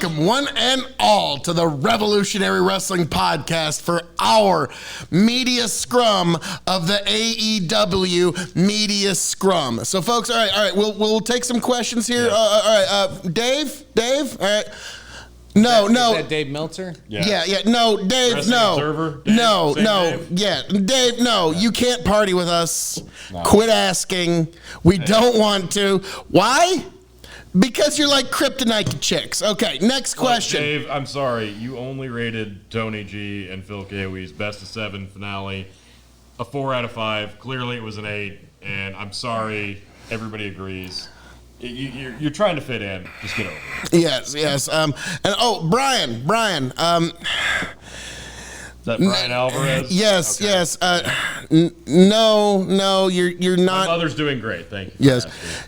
welcome one and all to the Revolutionary Wrestling Podcast for our Media Scrum of the AEW Media Scrum. So, folks, all right, we'll take some questions here. All right, Dave, all right. No. Is that Dave Meltzer? Yeah. No, Dave, Wrestling no. Observer? Dave? No. Dave? Yeah, Dave, no. You can't party with us. No. Quit asking. We don't want to. Why? Because you're like kryptonite to chicks. Okay, next question. Dave, I'm sorry. You only rated Tony G and Phil KOE's Best of 7 finale a 4 out of 5. Clearly it was an 8, and I'm sorry. Everybody agrees. You're trying to fit in. Just get over it. Yes. And Brian. Is that Brian Alvarez? Yes, okay. yes. No, you're not. My mother's doing great. Thank you. Yes.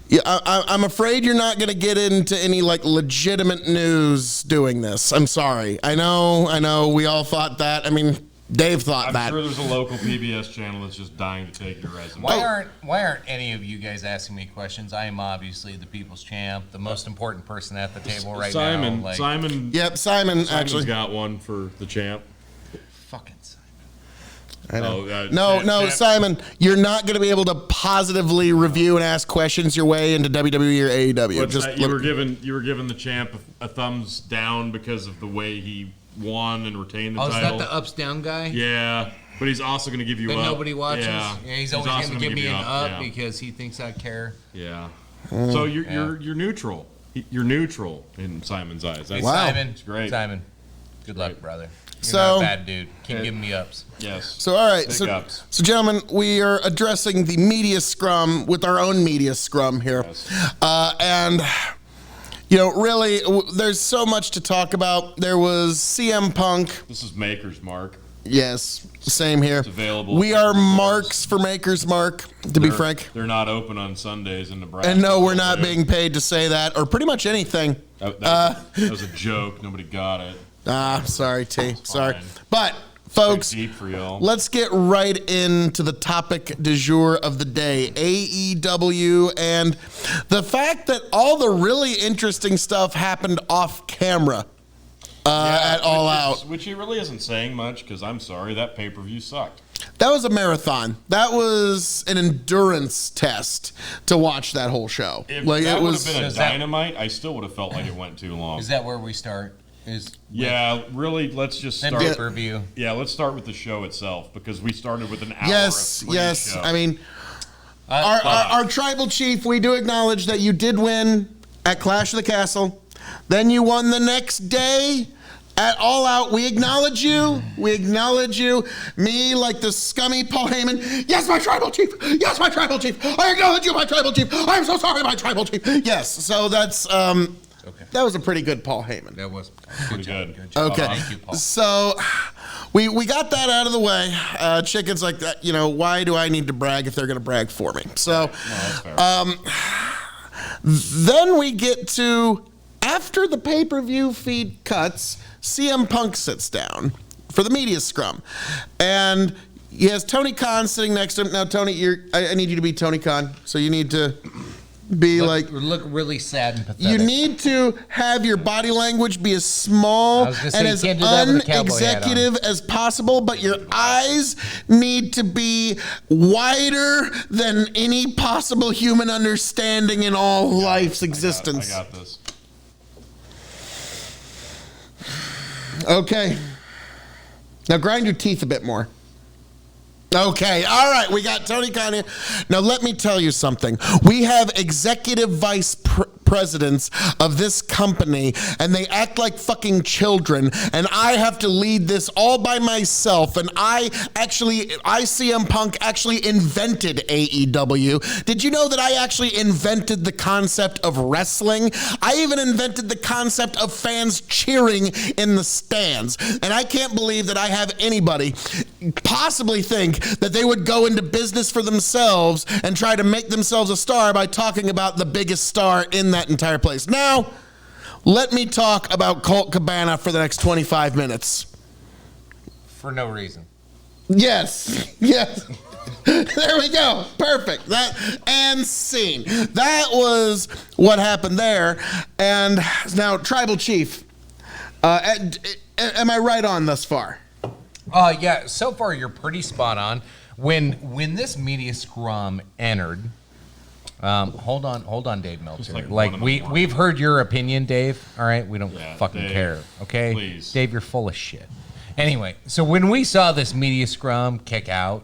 Yeah, I'm afraid you're not going to get into any like legitimate news doing this. I'm sorry. I know. We all thought that. I mean, Dave thought that. I'm sure there's a local PBS channel that's just dying to take your resume. Why aren't any of you guys asking me questions? I am obviously the people's champ, the most important person at the table right now. Simon. Yep, Simon's actually got one for the champ. Fucking Simon. I know. No, Simon, you're not going to be able to positively review and ask questions your way into WWE or AEW. You were given the champ a thumbs down because of the way he won and retained the title. Is that the ups down guy? Yeah, but he's also going to give you that up. Nobody watches. Yeah, he's always going to give me an up because he thinks I care. Yeah. So you're neutral. You're neutral in Simon's eyes. Hey, Simon, it's great. Simon, good luck, brother. You're not a bad dude. Keep giving me ups. Yes. So, all right. Ups. So, gentlemen, we are addressing the media scrum with our own media scrum here. Yes. And, really, there's so much to talk about. There was CM Punk. This is Maker's Mark. Yes, same here. It's available. We are marks for Maker's Mark, to be frank. They're not open on Sundays in Nebraska. And no, we're not being paid to say that, or pretty much anything. That was a joke. Nobody got it. Sorry, T. Sorry. But, folks, deep for y'all. Let's get right into the topic du jour of the day, AEW, and the fact that all the really interesting stuff happened off camera at All Out. Which he really isn't saying much, because I'm sorry, that pay-per-view sucked. That was a marathon. That was an endurance test to watch that whole show. If that would have been a Dynamite, I still would have felt like it went too long. Is that where we start? Really, let's just start. Pay-per-view. Yeah, let's start with the show itself, because we started with an hour Yes. show. I mean, our tribal chief, we do acknowledge that you did win at Clash of the Castle. Then you won the next day at All Out. We acknowledge you. Me, like the scummy Paul Heyman. Yes, my tribal chief. I acknowledge you, my tribal chief. I'm so sorry, my tribal chief. Yes, so that's... Okay. That was a pretty good Paul Heyman. That was pretty good. Good job. Okay. Thank you, Paul. So we got that out of the way. Chicken's like that. Why do I need to brag if they're going to brag for me? So then we get to, after the pay-per-view feed cuts, CM Punk sits down for the media scrum. And he has Tony Khan sitting next to him. Now, Tony, I need you to be Tony Khan. So you need to... look really sad and pathetic. You need to have your body language be as small and as unexecutive as possible, but your eyes need to be wider than any possible human understanding in all life's existence. I got this. Okay. Now grind your teeth a bit more. Okay, all right, we got Tony Khan here. Now, let me tell you something. We have executive vice presidents of this company, and they act like fucking children, and I have to lead this all by myself, and I, CM Punk, actually invented AEW. Did you know that I actually invented the concept of wrestling? I even invented the concept of fans cheering in the stands, and I can't believe that I have anybody possibly think that they would go into business for themselves and try to make themselves a star by talking about the biggest star in that entire place. Now, let me talk about Colt Cabana for the next 25 minutes. For no reason. Yes. There we go. Perfect. And scene. That was what happened there. And now, Tribal Chief, Am I right on thus far? Yeah, so far you're pretty spot on. When this media scrum entered, hold on, Dave Meltzer. We've heard your opinion, Dave. All right, we don't fucking Dave, care. Okay, please. Dave, you're full of shit. Anyway, so when we saw this media scrum kick out,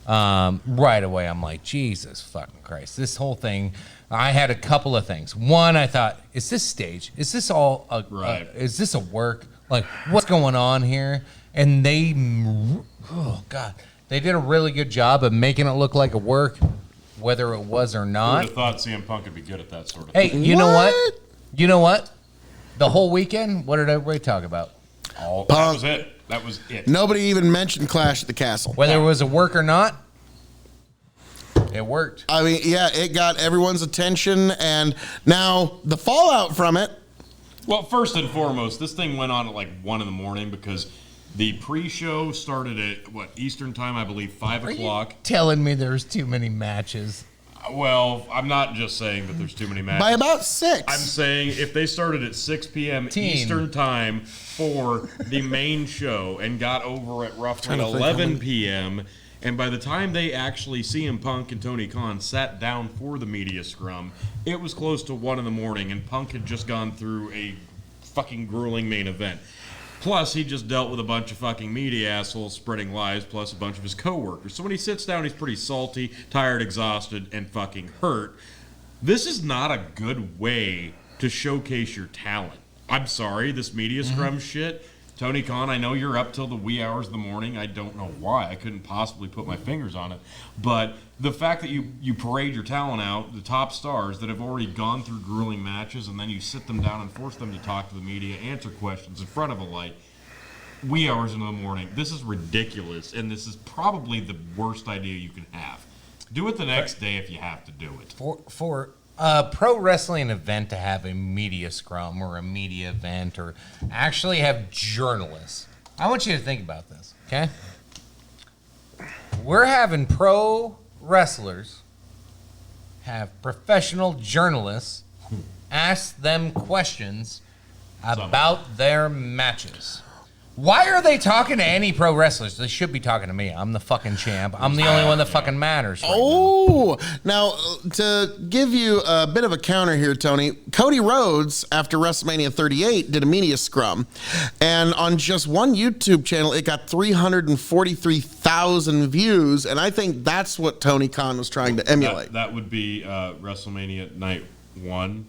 right away I'm like, Jesus fucking Christ, this whole thing. I had a couple of things. One, I thought, is this stage? Is this all is this a work? Like, what's going on here? And they, oh God, they did a really good job of making it look like a work, whether it was or I not. would have thought CM Punk would be good at that sort of Hey, thing. you know what? You know what? The whole weekend, what did everybody talk about? That was it. That was it. Nobody even mentioned Clash at the Castle. Whether it was a work or not, it worked. I mean, yeah, it got everyone's attention, and now the fallout from it. Well, first and foremost, this thing went on at like 1 a.m. because the pre-show started at, Eastern time, I believe, 5 o'clock. Telling me there's too many matches. Well, I'm not just saying that there's too many matches. By about 6. I'm saying if they started at 6 p.m. Eastern time for the main show and got over at roughly 11 p.m., and by the time they actually, CM Punk and Tony Khan sat down for the media scrum, it was close to 1 a.m, and Punk had just gone through a fucking grueling main event. Plus, he just dealt with a bunch of fucking media assholes spreading lies, plus a bunch of his coworkers. So when he sits down, he's pretty salty, tired, exhausted, and fucking hurt. This is not a good way to showcase your talent. I'm sorry, this media scrum shit. Tony Khan, I know you're up till the wee hours of the morning. I don't know why. I couldn't possibly put my fingers on it. But the fact that you parade your talent out, the top stars that have already gone through grueling matches, and then you sit them down and force them to talk to the media, answer questions in front of a light, wee hours into the morning, this is ridiculous, and this is probably the worst idea you can have. Do it the next day if you have to do it. For a pro wrestling event to have a media scrum or a media event or actually have journalists, I want you to think about this, okay? We're having pro wrestlers have professional journalists ask them questions about their matches. Why are they talking to any pro wrestlers? They should be talking to me. I'm the fucking champ. I'm the only one that fucking matters. Now, to give you a bit of a counter here, Tony, Cody Rhodes, after WrestleMania 38, did a media scrum. And on just one YouTube channel, it got 343,000 views. And I think that's what Tony Khan was trying to emulate. That would be WrestleMania Night 1.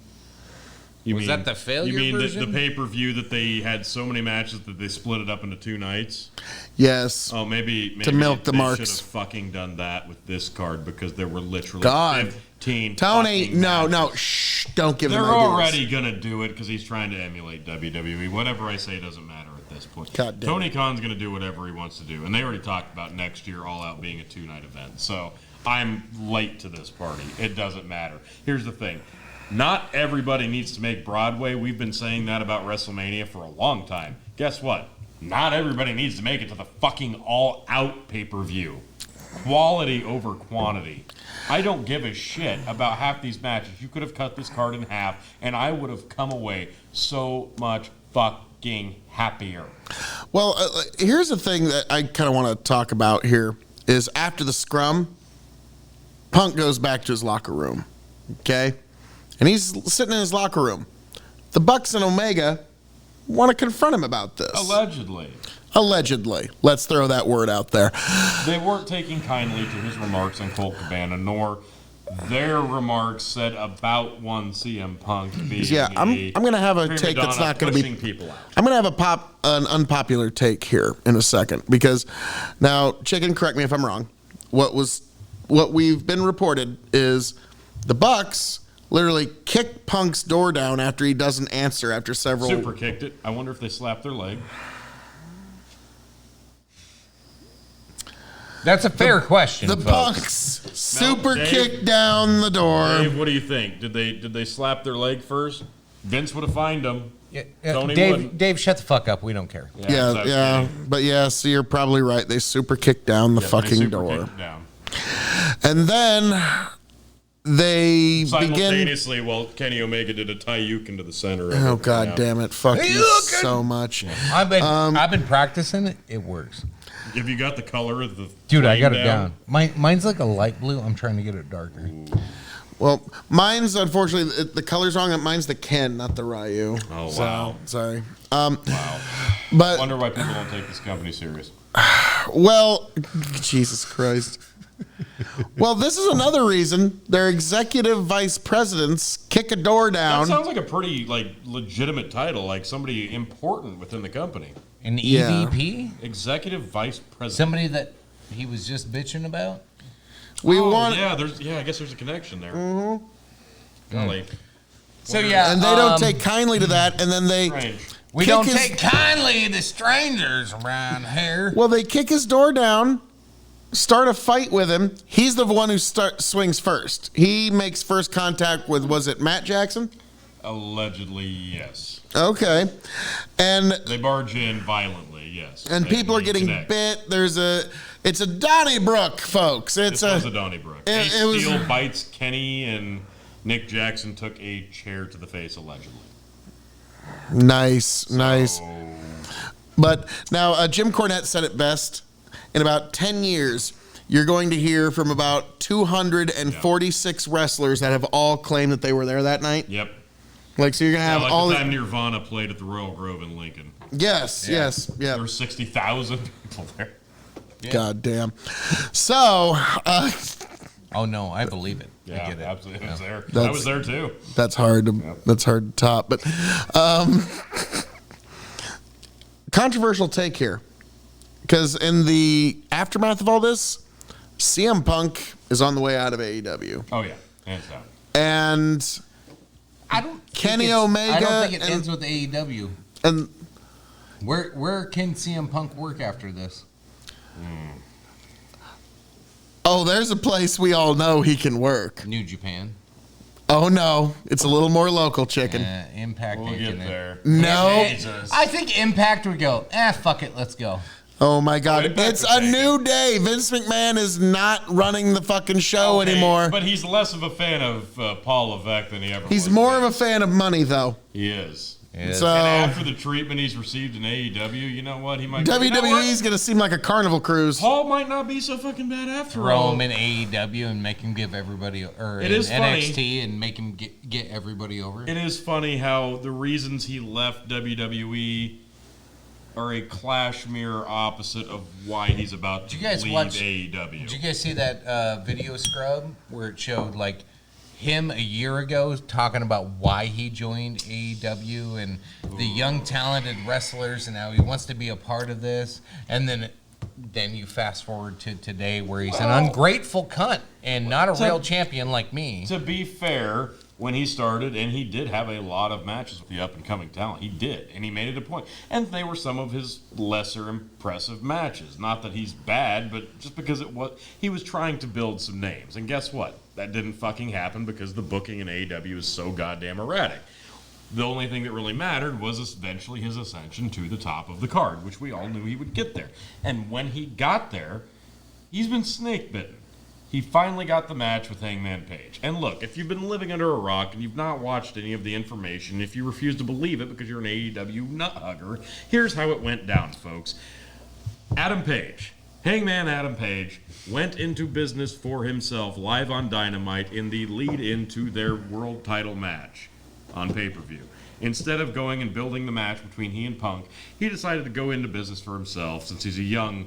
Was that the failure version? You mean version? the pay-per-view that they had so many matches that they split it up into 2 nights? Yes. Oh, maybe to milk the marks. Should have fucking done that with this card because there were literally 15 Tony, no, matches. Shh, don't give They're him ideas. already going to do it because he's trying to emulate WWE. Whatever I say doesn't matter at this point. God damn Tony it. Khan's going to do whatever he wants to do. And they already talked about next year All Out being a 2-night event. So I'm late to this party. It doesn't matter. Here's the thing. Not everybody needs to make Broadway. We've been saying that about WrestleMania for a long time. Guess what? Not everybody needs to make it to the fucking All Out pay-per-view. Quality over quantity. I don't give a shit about half these matches. You could have cut this card in half, and I would have come away so much fucking happier. Well, here's the thing that I kind of want to talk about here is after the scrum, Punk goes back to his locker room, okay? And he's sitting in his locker room. The Bucks and Omega want to confront him about this. Allegedly. Let's throw that word out there. They weren't taking kindly to his remarks on Colt Cabana, nor their remarks said about one CM Punk being I'm going to have a take that's not going to be people out. I'm going to have an unpopular take here in a second because now, Chicken, correct me if I'm wrong. What we've been reported is the Bucks literally kicked Punk's door down after he doesn't answer after several. Super kicked it. I wonder if they slapped their leg. That's a fair question. The Bucks super kicked down the door. Dave, what do you think? Did they slap their leg first? Vince would have fined them. Tony Dave, wouldn't. Dave, shut the fuck up. We don't care. Yeah. But yes, you're probably right. They super kicked down the fucking door. Down. And then they begin. Simultaneously, while Kenny Omega did a Taiyuk into the center. Of Oh it. God Yeah. damn it! Fuck Hey, you look, so much. I've been practicing it. It works. Have you got the color of the Dude, I flame got it down. Mine's like a light blue. I'm trying to get it darker. Well, mine's unfortunately the color's wrong. Mine's the Ken, not the Ryu. Oh, So, wow. sorry. Wow. But Wonder why people don't take this company serious. well, Jesus Christ. Well, this is another reason their executive vice presidents kick a door That down. sounds like a pretty legitimate title, like somebody important within the company. An Yeah. EVP? Executive vice president. Somebody that he was just bitching about? We Oh, want, yeah, I guess there's a connection there. Mm-hmm. Golly. So yeah, and they don't take kindly to that, and then they Strange. we kick don't his- take kindly to strangers around here. Well, they kick his door down, start a fight with him. He's the one who swings first. He makes first contact with, was it Matt Jackson? Allegedly, yes. Okay. And They barge in violently, yes. and They people are getting connect. bit. It's a Donnybrook, folks. It's This was a Donnybrook. it Ace was- Steel bites Kenny, and Nick Jackson took a chair to the face, allegedly. nice. Oh, But now Jim Cornette said it best. In about 10 years, you're going to hear from about 246 wrestlers that have all claimed that they were there that night. yep. Like, so you're going to have Like all the time Nirvana played at the Royal Grove in Lincoln. Yes, yes, yeah. There were 60,000 people there. God damn. So, Oh no, I believe it. I Yeah, get it. absolutely. I was there. I That's- was there too. that's hard to top. But controversial take here. Because in the aftermath of all this, CM Punk is on the way out of AEW. Oh, yeah. Hands down. And I don't think Kenny it's- Omega I don't think it and- ends with AEW. and Where can CM Punk work after this? oh, there's a place we all know he can work. New Japan. Oh no, it's a little more local, chicken. Impact. We'll ain't get gonna- there. No. Jesus. I think Impact would go. Fuck it, let's go. Oh my God, Impact it's would a take new day. Vince McMahon is not running the fucking show Okay, anymore. But he's less of a fan of Paul Levesque than he ever was. He's more of a fan of money, though. He is. So And after the treatment he's received in AEW, you know what? He might. You know WWE what? is going to seem like a carnival cruise. Paul might not be so fucking bad after Throw all. him in AEW and make him give everybody, or It in is funny. NXT and make him get everybody over. It is funny how the reasons he left WWE are a clash mirror opposite of why he's about to Did you guys leave watch- AEW. Did you guys see that video scrub where it showed like him a year ago talking about why he joined AEW and the young talented wrestlers and how he wants to be a part of this, and then you fast forward to today where he's an ungrateful cunt and not a real champion like me. To be fair, when he started, and he did have a lot of matches with the up-and-coming talent. He did, and he made it a point. And they were some of his lesser impressive matches. Not that he's bad, but just because he was trying to build some names. And guess what? That didn't fucking happen because the booking in AEW is so goddamn erratic. The only thing that really mattered was eventually his ascension to the top of the card, which we all knew he would get there. And when he got there, he's been snake bitten. He finally got the match with Hangman Page. And look, if you've been living under a rock and you've not watched any of the information, if you refuse to believe it because you're an AEW nut hugger, here's how it went down, folks. Adam Page, Hangman Adam Page, went into business for himself live on Dynamite in the lead into their world title match on pay-per-view. Instead of going and building the match between he and Punk, he decided to go into business for himself since he's a young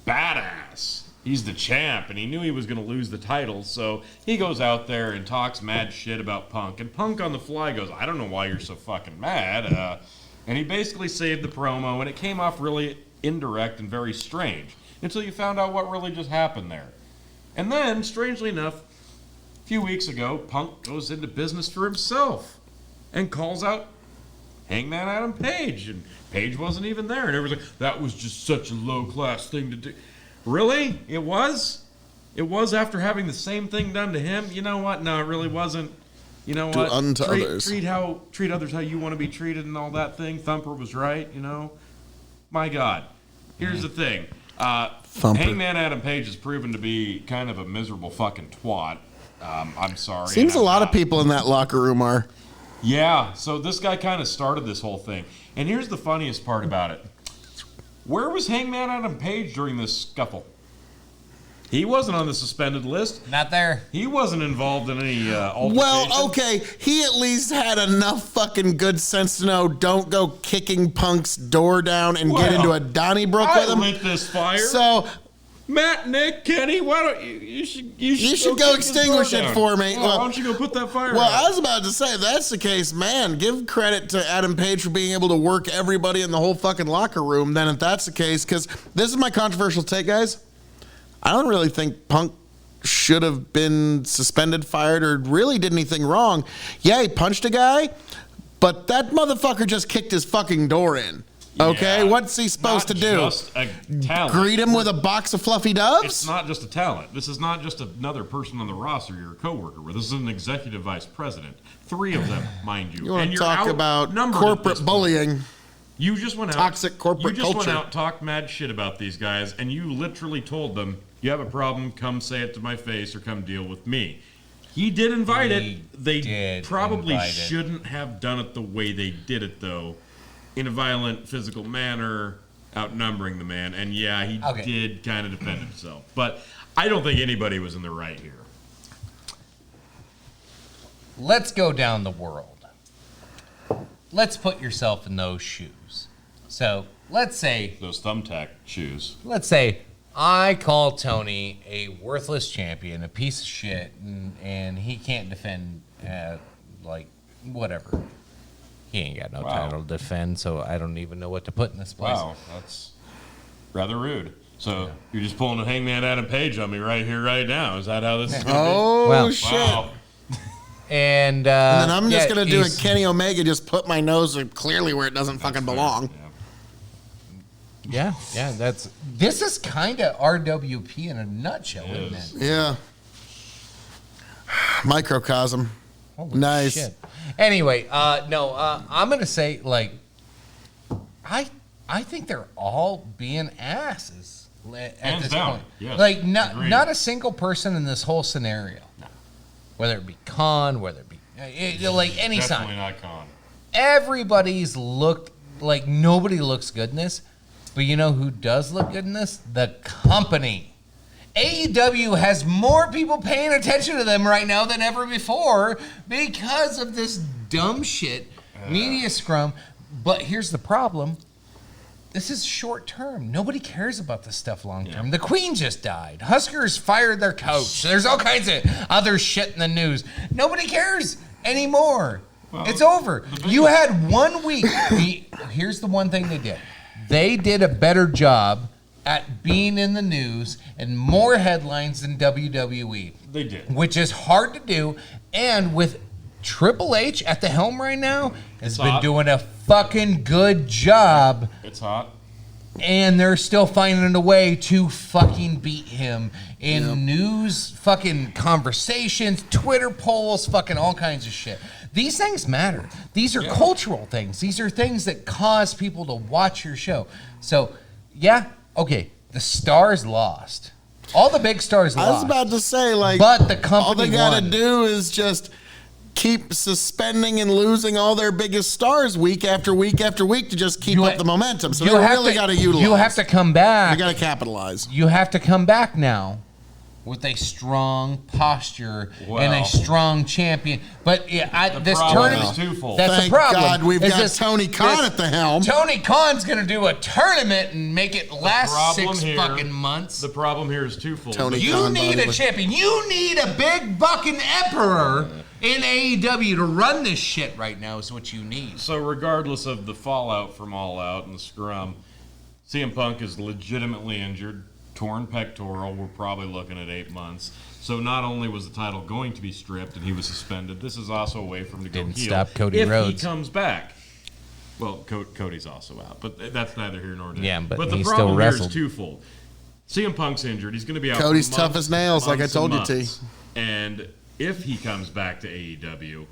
badass. He's the champ, and he knew he was going to lose the title, so he goes out there and talks mad shit about Punk. And Punk on the fly goes, I don't know why you're so fucking mad. And he basically saved the promo, and it came off really indirect and very strange until you found out what really just happened there. And then, strangely enough, a few weeks ago, Punk goes into business for himself and calls out Hangman Adam Page, and Page wasn't even there, and everyone's like, that was just such a low-class thing to do. Really? It was? It was after having the same thing done to him? You know what? No, it really wasn't. You know what? unto others. Treat others how you want to be treated and all that thing. Thumper was right, you know? My God. Here's the thing. Thumper. Hangman Adam Page has proven to be kind of a miserable fucking twat. I'm sorry. Seems and a I'm lot not. of people in that locker room are. Yeah, so this guy kind of started this whole thing. And here's the funniest part about it. Where was Hangman Adam Page during this scuffle? He wasn't on the suspended list. Not there. He wasn't involved in any altercation. Well, okay, he at least had enough fucking good sense to know don't go kicking Punk's door down and get Well, into a Donnybrook with I him. lit this fire. So Matt, Nick, Kenny, why don't you should go kick this extinguish door it down. for me. Well, Well- why don't you go put that fire Well, out? I was about to say, if that's the case, man, give credit to Adam Page for being able to work everybody in the whole fucking locker room, then if that's the case, because this is my controversial take, guys. I don't really think Punk should have been suspended, fired, or really did anything wrong. Yeah, he punched a guy, but that motherfucker just kicked his fucking door in. Okay, Yeah, what's he supposed to do? Just a talent. Greet him with a box of fluffy doves? It's not just a talent. This is not just another person on the roster you're a coworker with. This is an executive vice president. 3 of them, mind you. You want And to you're talk about outnumbered at this corporate point. bullying? You just went out. Toxic corporate You just culture. went out, talked mad shit about these guys, and you literally told them, "You have a problem? Come say it to my face, or come deal with me." He did invite He it. They did probably invite it. shouldn't have done it the way they did it, though, in a violent, physical manner, outnumbering the man. And yeah, he Okay. did kind of defend himself, but I don't think anybody was in the right here. Let's go down the world. Let's put yourself in those shoes. So let's say Those thumbtack shoes. I call Tony a worthless champion, a piece of shit, and he can't defend, like, whatever. He ain't got no Wow. title to defend, so I don't even know what to put in this place. Wow, that's rather rude. So you're just pulling a Hangman Adam Page on me right here, right now. Is that how this is going to Oh, Well- be? shit. Wow. And And then I'm just yeah, going to do a he's- Kenny Omega, just put my nose clearly where it doesn't fucking belong. Yeah. Yeah, this is kind of RWP in a nutshell, isn't is. it? Yeah. Microcosm. Holy Nice. shit. Anyway, I'm gonna say like, I think they're all being asses at Hands this down. point. Yes. Like Agreed. not a single person in this whole scenario, whether it be Khan, whether it be like any Definitely sign. not Khan. Everybody's looked like nobody looks good in this, but you know who does look good in this? The company. AEW has more people paying attention to them right now than ever before because of this dumb shit media scrum. But here's the problem. This is short term. Nobody cares about this stuff long term. The Queen just died. Huskers fired their coach. There's all kinds of other shit in the news. Nobody cares anymore. Well, it's over. You had 1 week. Here's the one thing they did. They did a better job at being in the news and more headlines than WWE. They did. Which is hard to do. And with Triple H at the helm right now, has It's been hot. doing a fucking good job. It's hot. And they're still finding a way to fucking beat him in news, fucking conversations, Twitter polls, fucking all kinds of shit. These things matter. These are cultural things. These are things that cause people to watch your show. So, yeah, okay, the stars lost. All the big stars lost. I was about to say, like, But the company all they got to won. do is just keep suspending and losing all their biggest stars week after week after week to just keep You up ha- the momentum. So you they have really to- got to utilize. You have to come They back. got to capitalize. You have to come back now with a strong posture and Well. a strong champion. But this problem tournament is twofold. That's Thank the problem. God we've is got Tony Khan at the helm. Tony Khan's going to do a tournament and make it last problem 6 here- fucking months. The problem here is twofold. Tony You Khan, need by a the way. champion. You need a big fucking emperor in AEW to run this shit right now is what you need. So regardless of the fallout from All Out and the scrum, CM Punk is legitimately injured, torn pectoral. We're probably looking at 8 months. So not only was the title going to be stripped and he was suspended, this is also a way for him to go Didn't heel stop Cody if Rhodes. he comes back. Well, Cody's also out, but that's neither here nor there. Yeah, but the he still problem here wrestled. is twofold. CM Punk's injured. He's going to be out. Cody's for tough as nails, like I months and told you, T. months. And if he comes back to AEW,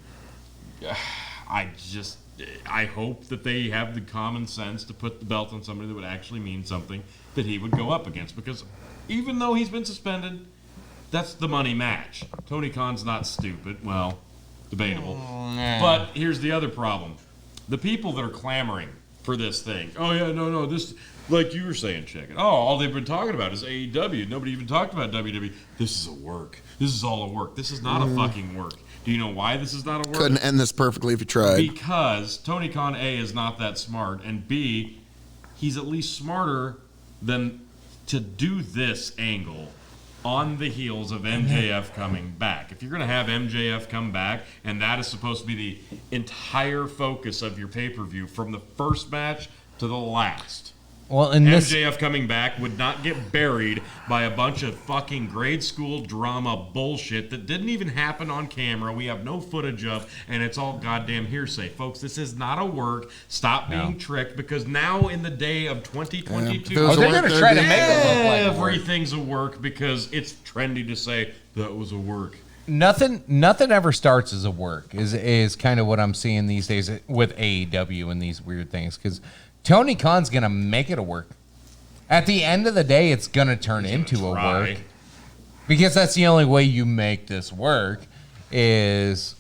I hope that they have the common sense to put the belt on somebody that would actually mean something that he would go up against. Because even though he's been suspended, That's the money match. Tony Khan's not stupid. Well, debatable. But here's the other problem. The people that are clamoring for this thing. Oh, yeah, no, this, like you were saying, Chicken. Oh, all they've been talking about is AEW. Nobody even talked about WWE. This is a work. This is all a work. This is not a fucking work. Do you know why this is not a work? Couldn't end this perfectly if you tried. Because Tony Khan, A, is not that smart, and B, he's at least smarter than to do this angle on the heels of MJF coming back. If you're going to have MJF come back, and that is supposed to be the entire focus of your pay-per-view from the first match to the last. Well, and MJF coming back would not get buried by a bunch of fucking grade school drama bullshit that didn't even happen on camera. We have no footage of, and it's all goddamn hearsay. Folks, this is not a work. Stop being tricked, because now in the day of 2022, they're going to try to make it look like a work. everything's a work because it's trendy to say that was a work. Nothing ever starts as a work is kind of what I'm seeing these days with AEW and these weird things, because Tony Khan's going to make it a work. At the end of the day, it's going to turn into a work. Because that's the only way you make this work is...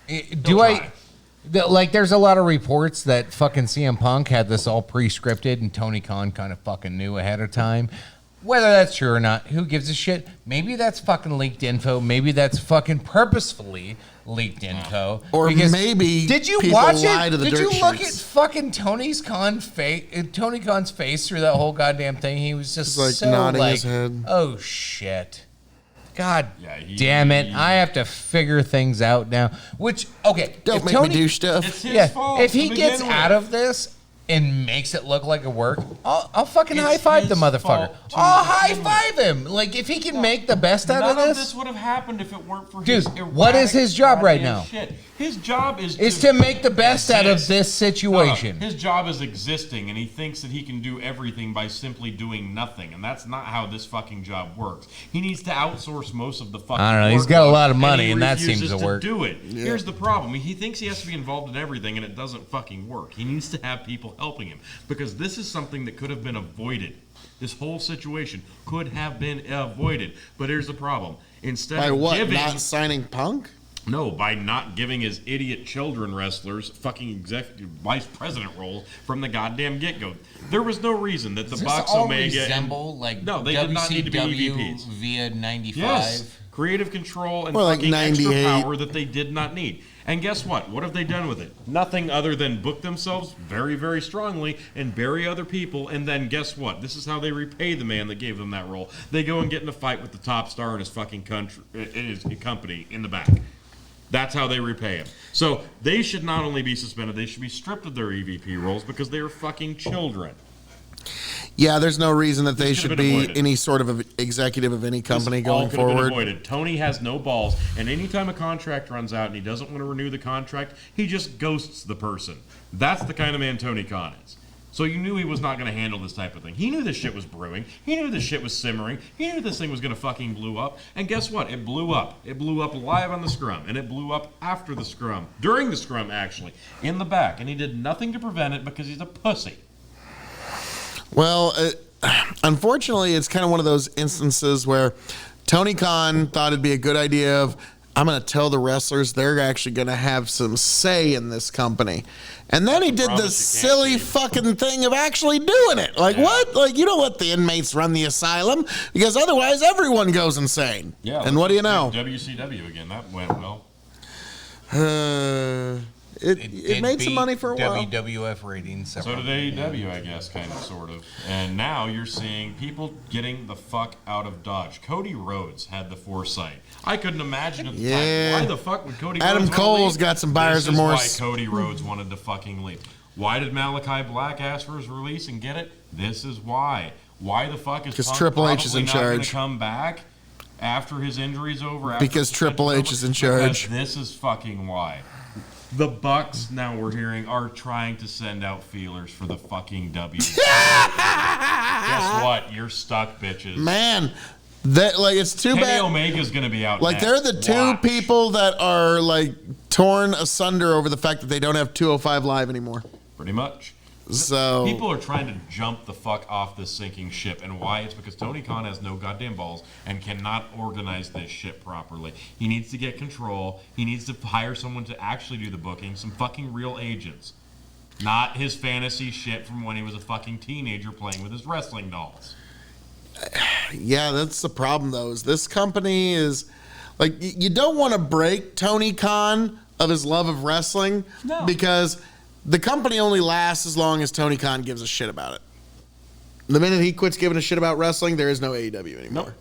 There's a lot of reports that fucking CM Punk had this all pre-scripted and Tony Khan kind of fucking knew ahead of time. Whether that's true or not, who gives a shit? Maybe that's fucking leaked info. Maybe that's fucking purposefully leaked info. Or maybe did you people watch lie it? to the Did dirt you look sheets. at fucking Tony Khan's face through that whole goddamn thing? He was just He's like so nodding like, his head. oh shit. God Yeah, damn it. I have to figure things out now. Which, okay. Don't if make Tony, me do stuff. It's his fault if to he gets begin out with. of this and makes it look like a work, I'll fucking It's high five the his motherfucker. fault to I'll begin high with. five him. Like, if he can make the best out None of of this this, would have happened if it weren't for Dude, his what is his job right goddamn now? Shit. His job is to make the best out of exist. this situation. His job is existing, and he thinks that he can do everything by simply doing nothing, and that's not how this fucking job works. He needs to outsource most of the fucking I don't know, he's got a workload, lot of money, he and that refuses seems to work. do it. Here's the problem. He thinks he has to be involved in everything, and it doesn't fucking work. He needs to have people helping him, because this is something that could have been avoided. This whole situation could have been avoided. But here's the problem. Instead By of what? giving... Not signing Punk? No, by not giving his idiot children wrestlers fucking executive vice president roles from the goddamn get-go. There was no reason that the Bucks, Omega... like No, they did not need to be EVPs. via 95? Yes, creative control and Or like fucking extra 98. power that they did not need. And guess what? What have they done with it? Nothing other than book themselves very, very strongly and bury other people. And then guess what? This is how they repay the man that gave them that role. They go and get in a fight with the top star in his fucking country, in his company in the back. That's how they repay him. So they should not only be suspended, they should be stripped of their EVP roles because they are fucking children. Yeah, there's no reason that they This should could've been be avoided. any sort of executive of any company This all going could have been forward. avoided. Tony has no balls, and anytime a contract runs out and he doesn't want to renew the contract, he just ghosts the person. That's the kind of man Tony Khan is. So you knew he was not going to handle this type of thing. He knew this shit was brewing. He knew this shit was simmering. He knew this thing was going to fucking blow up. And guess what? It blew up. It blew up live on the scrum, and it blew up after the scrum, during the scrum actually, in the back. And he did nothing to prevent it because he's a pussy. Well, unfortunately, it's kind of one of those instances where Tony Khan thought it'd be a good idea of, I'm going to tell the wrestlers they're actually going to have some say in this company. And then he did Promise this you can't silly see. fucking thing of actually doing it. Like, Yeah. what? Like, you don't let the inmates run the asylum because otherwise everyone goes insane. Yeah. And what do you know? WCW again. That went well. It did made some beat money for a while. WWF ratings. So did AEW, I guess, kind of, sort of. And now you're seeing people getting the fuck out of Dodge. Cody Rhodes had the foresight. I couldn't imagine at the Yeah. time. Why the fuck would Cody Adam Rhodes Cole's wanna leave? got some buyer's This remorse. is why Cody Rhodes wanted to fucking leave. Why did Malachi Black ask for his release and get it? This is why. Why the fuck is 'Cause Punk Triple H is probably in not gonna charge. come back after his injury's over? After Because his Triple suspension's H is over? in charge. Because this is fucking why. The Bucks, now we're hearing, are trying to send out feelers for the fucking W. Guess what? You're stuck, bitches. Man, that like it's too Kenny bad. Omega's going to be out Like next. they're the two Watch. people that are like torn asunder over the fact that they don't have 205 Live anymore. Pretty much. So people are trying to jump the fuck off this sinking ship, and why? It's because Tony Khan has no goddamn balls and cannot organize this ship properly. He needs to get control. He needs to hire someone to actually do the booking, some fucking real agents, not his fantasy shit from when he was a fucking teenager playing with his wrestling dolls. yeah, that's the problem though. Is this company is like you don't want to break Tony Khan of his love of wrestling because the company only lasts as long as Tony Khan gives a shit about it. The minute he quits giving a shit about wrestling, there is no AEW anymore. Nope.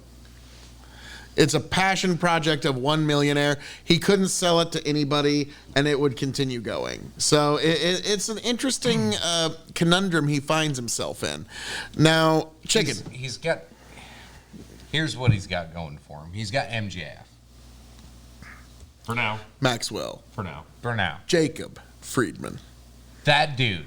It's a passion project of one millionaire. He couldn't sell it to anybody, and it would continue going. So it's an interesting conundrum he finds himself in. Now, Chicken. Here's what he's got going for him. He's got MJF. For now. Maxwell. For now. For now. Jacob Friedman. That dude,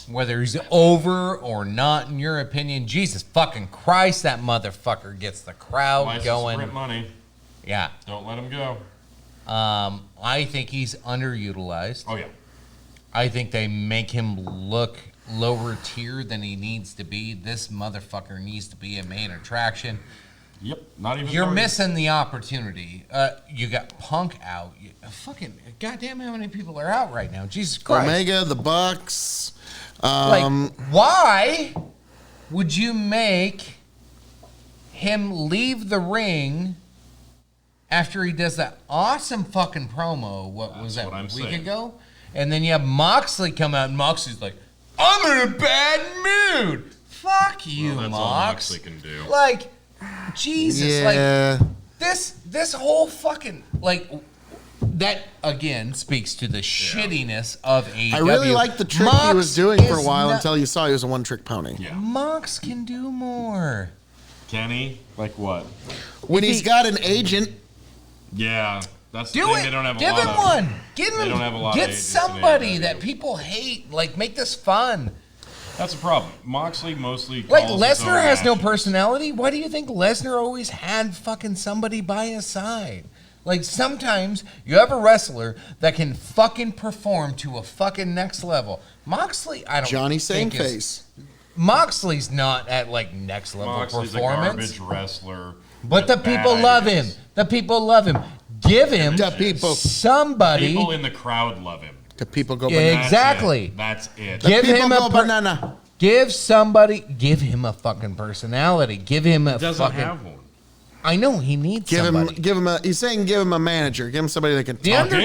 whether he's over or not, in your opinion, Jesus fucking Christ, that motherfucker gets the crowd License going. print money. Yeah. Don't let him go. I think he's underutilized. Oh, yeah. I think they make him look lower tier than he needs to be. This motherfucker needs to be a main attraction. Yep. Not even. You're 30. missing the opportunity. You got Punk out. Fucking goddamn, how many people are out right now? Jesus Christ. Omega, the Bucks. Why would you make him leave the ring after he does that awesome fucking promo? What was that, a week ago? And then you have Moxley come out, and Moxley's like, I'm in a bad mood. Fuck you, that's Mox. all Moxley can do. Like, Jesus, Yeah. like this whole fucking that again speaks to the shittiness of AEW. I really liked the trick he was doing for a while until you saw he was a one-trick pony. Yeah. Mox can do more. Can he? Like what? When he's got an agent, Yeah. That's the Do thing. it. They don't have a Give lot him of. one. Give they him. don't have a lot of Get agents in somebody AEW. that people hate. Like, make this fun. That's a problem. Moxley mostly Like, calls his own Lesnar has no matches. personality. Why do you think Lesnar always had fucking somebody by his side? Like, sometimes you have a wrestler that can fucking perform to a fucking next level. Moxley, I don't Johnny think Saneface. Moxley's not at, like, next level Moxley's performance. a garbage wrestler. But the with bad people love him. ideas. The people love him. Give him the people, somebody. People in the crowd love him. the people go Yeah, bananas. exactly. That's it. The Give people him go a banana. give him a fucking personality. Give him a He doesn't fucking. have one. I know he needs somebody. Give him a. He's saying give him a manager. Give him somebody that can The talk. under-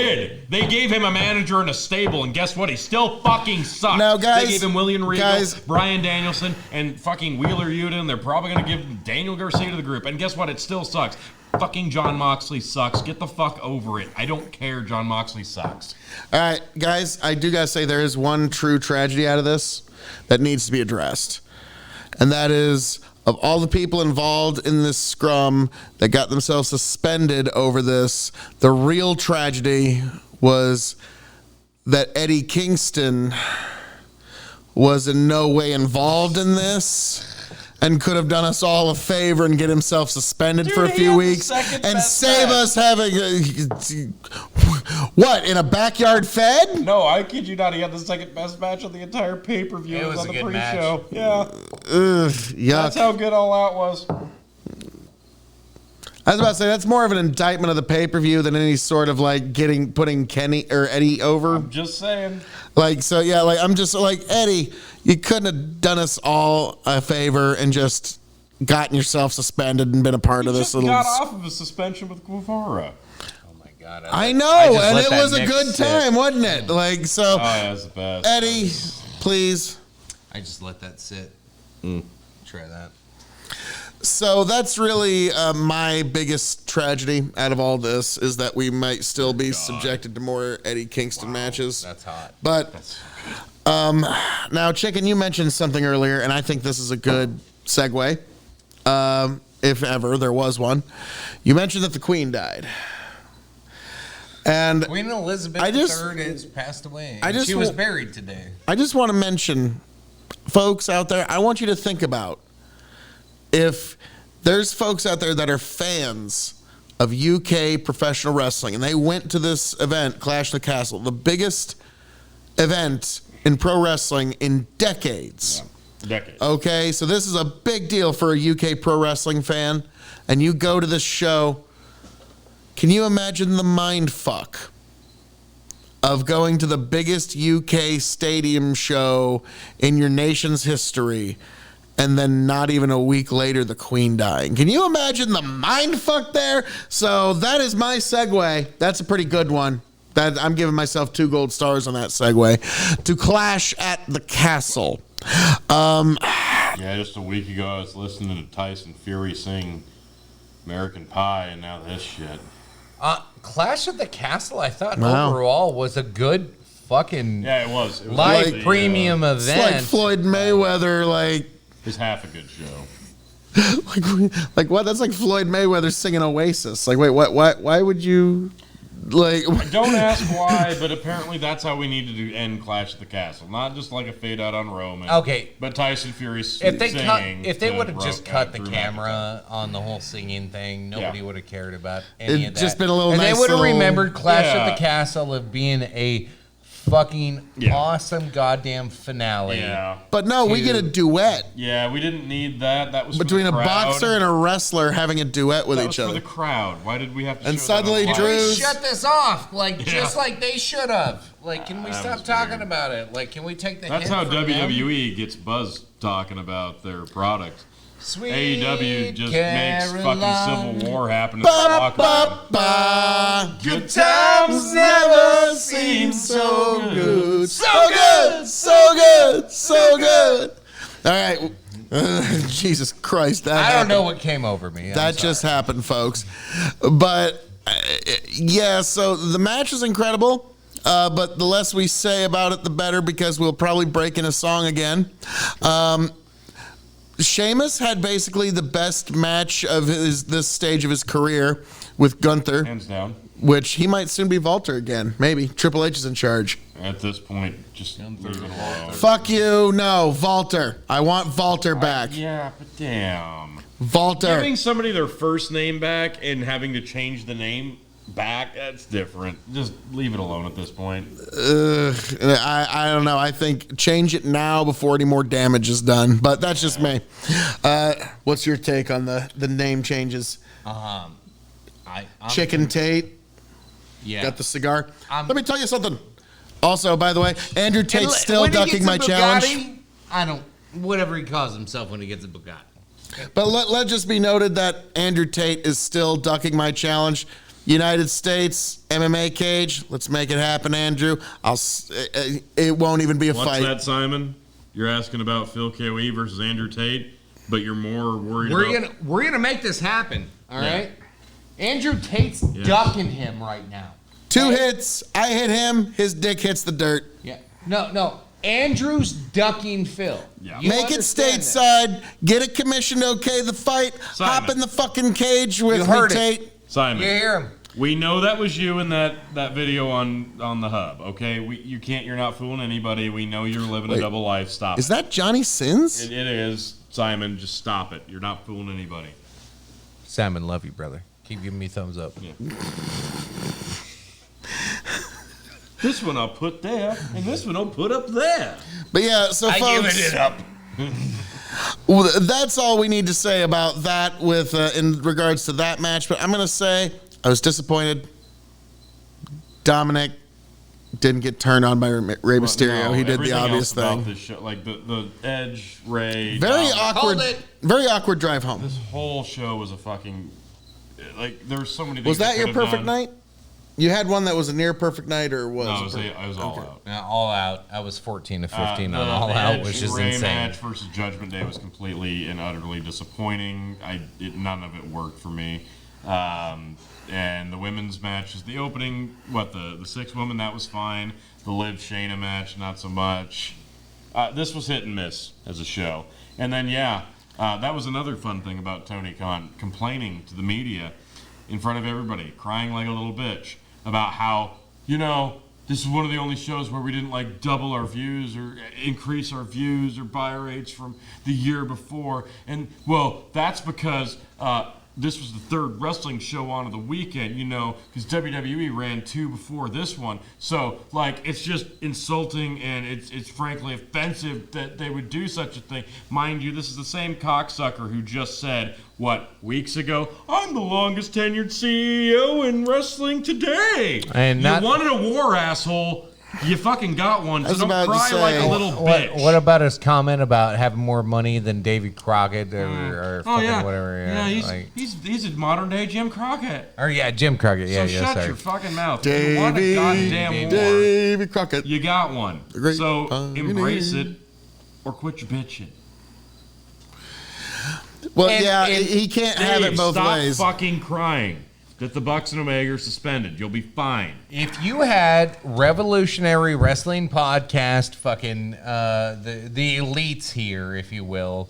They gave him a manager in a stable, and guess what? He still fucking sucks. Now, guys- they gave him William Regal, guys- Bryan Danielson, and fucking Wheeler Yuta, and they're probably going to give Daniel Garcia to the group. And guess what? It still sucks. Fucking John Moxley sucks. Get the fuck over it. I don't care. John Moxley sucks. All right, guys. I do gotta say there is one true tragedy out of this that needs to be addressed, and that is of all the people involved in this scrum that got themselves suspended over this. The real tragedy was that Eddie Kingston was in no way involved in this and could have done us all a favor and get himself suspended for a he few had the weeks second and best save match. us having what, in a backyard fed? No, I kid you not. He had the second best match of the entire pay-per-view. It was on a the good pre-show. match. Yeah. Ugh, yuck. That's how good All Out was. I was about to say that's more of an indictment of the pay-per-view than any sort of like putting Kenny or Eddie over. Just saying. Like, so yeah, like I'm just like, Eddie, you couldn't have done us all a favor and just gotten yourself suspended and been a part He of this just little. got off of a suspension with Guevara. Oh my god! I know, just and let it that was a mix good sit. time, wasn't it? Like, so, Oh, yeah, that's the best. Eddie, please. I just let that sit. Try that. So that's really my biggest tragedy out of all this is that we might still be subjected to more Eddie Kingston matches. That's hot. But now, Chicken, you mentioned something earlier, and I think this is a good segue, if ever there was one. You mentioned that the Queen died. And Queen Elizabeth I just- III has passed away. I just she was wa- buried today. I just want to mention, folks out there, I want you to think about if there's folks out there that are fans of UK professional wrestling and they went to this event, Clash of the Castle, the biggest event in pro wrestling in decades. Decades. Okay, so this is a big deal for a UK pro wrestling fan, and you go to this show. Can you imagine the mind fuck of going to the biggest UK stadium show in your nation's history, and then not even a week later, the Queen dying? Can you imagine the mind fuck there? So that is my segue. That's a pretty good one. That I'm giving myself 2 gold stars on that segue. To Clash at the Castle. Yeah, just a week ago, I was listening to Tyson Fury sing American Pie, and now this shit. Clash at the Castle, I thought Wow. overall was a good fucking Yeah, it was. It was live like, premium It's event. like Floyd Mayweather, like It's half a good show. like what? That's like Floyd Mayweather singing Oasis. Like, wait, what? Why would you like? Don't ask why, but apparently that's how we need to end Clash at the Castle. Not just like a fade out on Roman. Okay. But Tyson Fury if they singing. would have just cut the Drew camera on the whole singing thing, nobody Yeah. would have cared about any It'd of that. just been a little and nice they would have little- remembered Clash at Yeah. the Castle of being a fucking Yeah. awesome goddamn finale. Yeah. But no, we get a duet Yeah, we didn't need that. That was between for a the crowd. boxer and a wrestler having a duet with That each was for other. the crowd. Why did we have to And show suddenly that on Drew- live? Shut this off, like Yeah. just like they should have. Like, can we That stop was talking weird. about it? Like, can we take the That's hint how from them? WWE gets buzz talking about their product. Sweet AEW just makes Caroline. fucking Civil War happen in the Ba, locker ba, room. ba. Good Times never seem so good. So good, so good, so good. All right. Jesus Christ. That I don't happened. know what came over me. That just happened, folks. But yeah, so the match is incredible. But the less we say about it, the better, because we'll probably break in a song again. Sheamus had basically the best match of this stage of his career with Gunther, Hands down. which he might soon be Walter again. Maybe Triple H is in charge. At this point, just leave it alone. Fuck you, no, Walter. I want Walter back. Yeah, but damn. Walter. Giving somebody their first name back and having to change the name back, that's different. Just leave it alone at this point. I don't know. I think change it now before any more damage is done. But that's just me. What's your take on the name changes? I'm Chicken Tate Yeah. got the cigar. I'm- Let me tell you something. Also, by the way, Andrew And Tate's still when he ducking gets a my Bugatti, challenge. I don't. Whatever he calls himself when he gets a Bugatti. But let just be noted that Andrew Tate is still ducking my challenge. United States MMA cage. Let's make it happen, Andrew. It won't even be a What's fight. that, Simon? You're asking about Phil KOE versus Andrew Tate, but you're more worried about... We're gonna make this happen. All Yeah. right. Andrew Tate's ducking him right now. 2 hits. I hit him. His dick hits the dirt. Yeah. No. Andrew's ducking Phil. Yeah. You Make it understand that. stateside. Get it commissioned. Okay, the fight. Simon. Hop in the fucking cage with You me, heard it. Tate. Simon, You hear him? we know that was you in that video on the hub, okay? You're not fooling anybody. We know you're living Wait. a double life. Stop Is it. that Johnny Sins? It is. Simon, just stop it. You're not fooling anybody. Simon, love you, brother. Keep giving me thumbs up. Yeah. This one I'll put there, and this one I'll put up there. But yeah, so folks, up. well, that's all we need to say about that with in regards to that match. But I'm gonna say I was disappointed. Dominic didn't get turned on by Rey Mysterio. No, he did the everything obvious else about thing. This show, like the Edge, Ray, Very Dominic, awkward. Hold it. Very awkward drive home. This whole show was a fucking there were so many things. Was that they your could have perfect done. night? You had one that was a near perfect night, or was? No, a I was, perfect- I was all out. Now, All Out. I was 14 to 15 The on All Out, Edge which is Ray insane. match versus Judgment Day was completely and utterly disappointing. None of it worked for me. And the women's match is the opening. The 6 woman, that was fine. The Liv Shayna match, not so much. This was hit and miss as a show. And then that was another fun thing about Tony Khan complaining to the media in front of everybody, crying like a little bitch about how, this is one of the only shows where we didn't like double our views or increase our views or buy rates from the year before. And well, that's because this was the third wrestling show on of the weekend, because WWE ran 2 before this one. So, it's just insulting, and it's frankly offensive that they would do such a thing. Mind you, this is the same cocksucker who just said, weeks ago, I'm the longest tenured CEO in wrestling today. And you wanted a war, asshole. You fucking got one, so don't cry like a little bitch. What about his comment about having more money than David Crockett or whatever? He's a modern day Jim Crockett. Or Jim Crockett. So shut your fucking mouth. Davey, you want a goddamn war. David Crockett. You got one. So embrace it or quit your bitching. Well, he can't have it both ways. Stop fucking crying that the Bucks and Omega are suspended. You'll be fine. If you had Revolutionary Wrestling Podcast, fucking the elites here, if you will,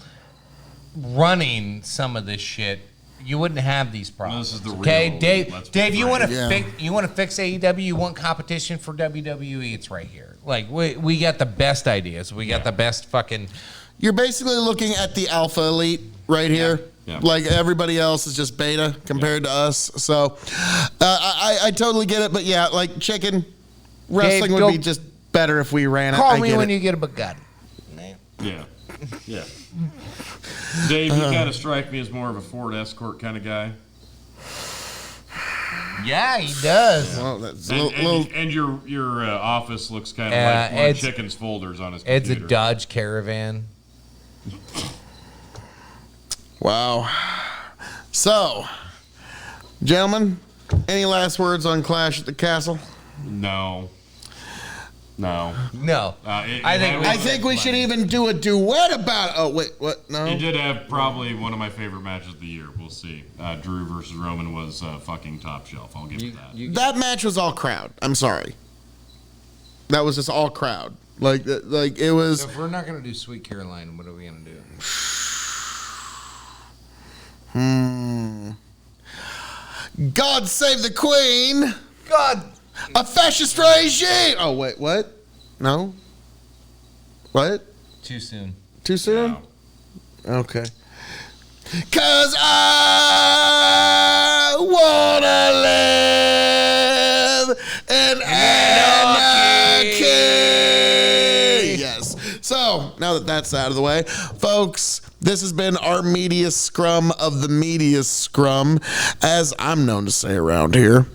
running some of this shit, you wouldn't have these problems. This is the real. Okay, Dave, you want to fix fix AEW? You want competition for WWE? It's right here. We got the best ideas. We got the best fucking. You're basically looking at the alpha elite right here. Yeah. Everybody else is just beta compared to us. So I totally get it. But chicken wrestling would be just better if we ran it. Call me when you get a Bugatti. Yeah. Dave, you kind of strike me as more of a Ford Escort kind of guy. Yeah, he does. Yeah. Well, that's and your office looks kind of like one of Chicken's folders on his computer. It's a Dodge Caravan. Wow. So, gentlemen, any last words on Clash at the Castle? No. I think we should even do a duet about. Oh wait, what? No. It did have probably one of my favorite matches of the year. We'll see. Drew versus Roman was fucking top shelf. I'll give it that. That match was all crowd. I'm sorry. That was just all crowd. It was. So if we're not gonna do Sweet Caroline, what are we gonna do? God save the Queen. God. A fascist regime. Oh wait, what? No. What? Too soon. Too soon? No. Okay. 'Cause I wanna live in anarchy. Yes. So now that that's out of the way, folks, this has been our media scrum of the media scrum, as I'm known to say around here.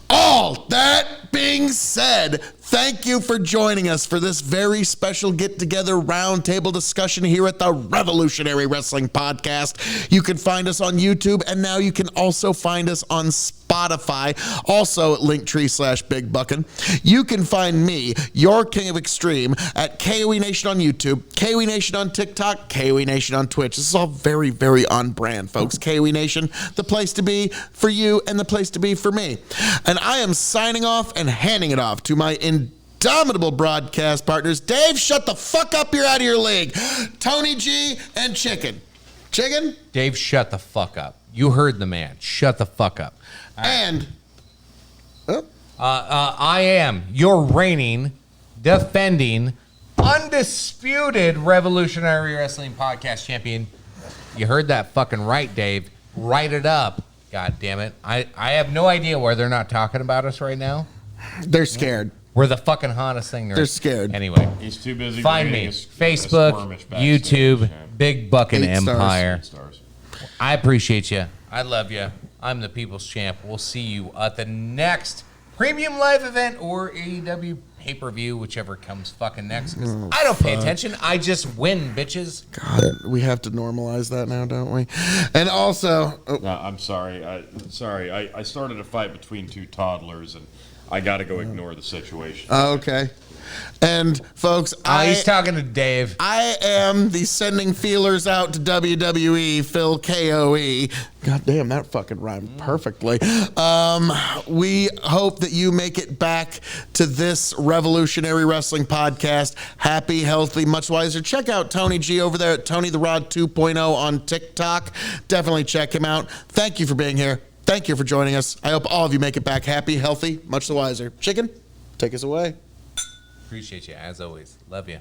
All that being said, thank you for joining us for this very special get-together roundtable discussion here at the Revolutionary Wrestling Podcast. You can find us on YouTube, and now you can also find us on Spotify, also at Linktree/BigBuckin. You can find me, your King of Extreme, at KOE Nation on YouTube, KOE Nation on TikTok, KOE Nation on Twitch. This is all very, very on brand, folks. KOE Nation, the place to be for you and the place to be for me. And I am signing off and handing it off to my indomitable broadcast partners. Dave, shut the fuck up. You're out of your league. Tony G and Chicken. Chicken? Dave, shut the fuck up. You heard the man. Shut the fuck up. And I am your reigning, defending, undisputed Revolutionary Wrestling Podcast champion. You heard that fucking right, Dave. Write it up. God damn it. I have no idea why they're not talking about us right now. they're scared. We're the fucking hottest thing there. They're scared. Anyway. He's too busy. Find me. Facebook, YouTube, Big Buckin' Empire. I appreciate you. I love you. I'm the people's champ. We'll see you at the next premium live event or AEW pay-per-view, whichever comes fucking next. I don't pay attention. I just win, bitches. God, we have to normalize that now, don't we? And also... No, I'm sorry. I started a fight between two toddlers, and I got to go ignore the situation. Okay. And folks, he's talking to Dave. I am the sending feelers out to WWE, Phil KOE. God damn, that fucking rhymed perfectly. We hope that you make it back to this Revolutionary Wrestling Podcast happy, healthy, much wiser. Check out Tony G over there at Tony the Rod 2.0 on TikTok. Definitely check him out. Thank you for being here. Thank you for joining us. I hope all of you make it back happy, healthy, much the wiser. Chicken, take us away. Appreciate you, as always. Love you.